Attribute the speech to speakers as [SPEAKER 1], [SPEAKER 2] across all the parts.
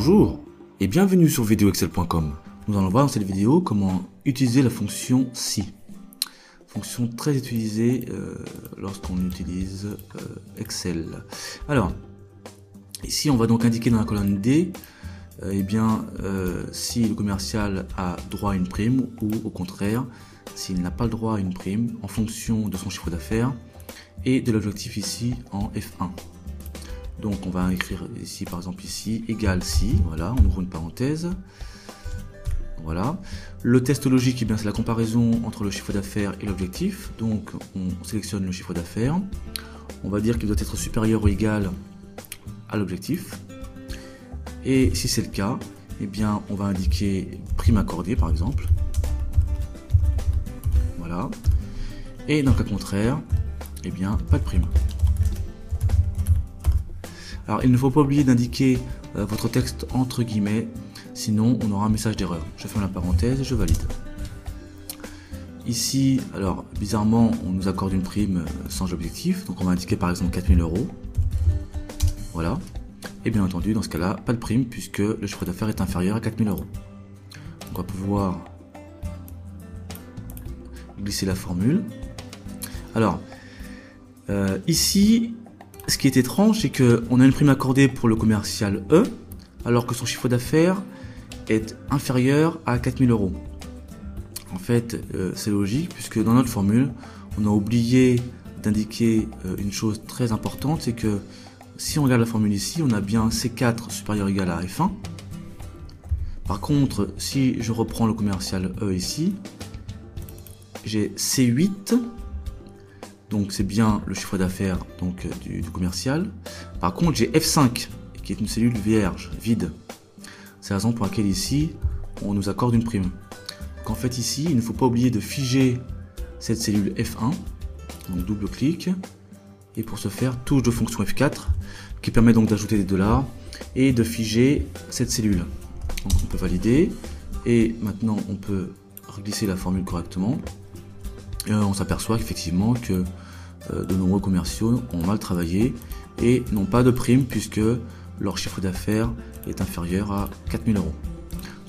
[SPEAKER 1] Bonjour et bienvenue sur videoexcel.com. Nous allons voir dans cette vidéo comment utiliser la fonction si. Fonction très utilisée lorsqu'on utilise Excel. Alors, ici on va donc indiquer dans la colonne D si le commercial a droit à une prime ou au contraire s'il n'a pas le droit à une prime en fonction de son chiffre d'affaires et de l'objectif ici en F1. Donc on va écrire ici par exemple ici égale si, voilà, on ouvre une parenthèse. Voilà. Le test logique, c'est la comparaison entre le chiffre d'affaires et l'objectif. Donc on sélectionne le chiffre d'affaires. On va dire qu'il doit être supérieur ou égal à l'objectif. Et si c'est le cas, on va indiquer prime accordée par exemple. Voilà. Et dans le cas contraire, pas de prime. Alors il ne faut pas oublier d'indiquer votre texte entre guillemets, sinon on aura un message d'erreur. Je ferme la parenthèse et je valide. Ici, alors bizarrement, on nous accorde une prime sans objectif, donc on va indiquer par exemple 4000 €. Voilà. Et bien entendu, dans ce cas-là, pas de prime puisque le chiffre d'affaires est inférieur à 4000 €. On va pouvoir glisser la formule. Alors, ici, ce qui est étrange, c'est qu'on a une prime accordée pour le commercial E, alors que son chiffre d'affaires est inférieur à 4000 €. En fait, c'est logique, puisque dans notre formule, on a oublié d'indiquer une chose très importante, c'est que si on regarde la formule ici, on a bien C4 supérieur ou égal à F1. Par contre, si je reprends le commercial E ici, j'ai C8, donc c'est bien le chiffre d'affaires du commercial. Par contre, j'ai F5 qui est une cellule vierge, vide. C'est la raison pour laquelle ici on nous accorde une prime. Donc en fait ici, il ne faut pas oublier de figer cette cellule F1. Donc double clic et pour ce faire, touche de fonction F4 qui permet donc d'ajouter des dollars et de figer cette cellule. Donc on peut valider et maintenant on peut glisser la formule correctement. On s'aperçoit effectivement que de nombreux commerciaux ont mal travaillé et n'ont pas de prime puisque leur chiffre d'affaires est inférieur à 4000 €. Donc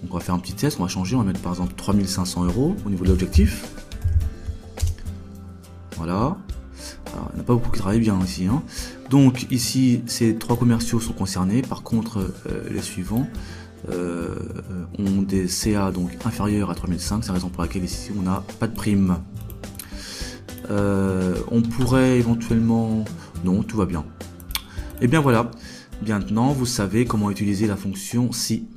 [SPEAKER 1] on va faire un petit test, on va changer, on va mettre par exemple 3500 € au niveau de l'objectif. Voilà. Alors, il n'y en a pas beaucoup qui travaillent bien ici. Donc ici, ces trois commerciaux sont concernés. Par contre, les suivants ont des CA donc inférieurs à 3005. C'est la raison pour laquelle ici on n'a pas de prime. On pourrait éventuellement... Non, tout va bien. Et bien voilà. Maintenant, vous savez comment utiliser la fonction si.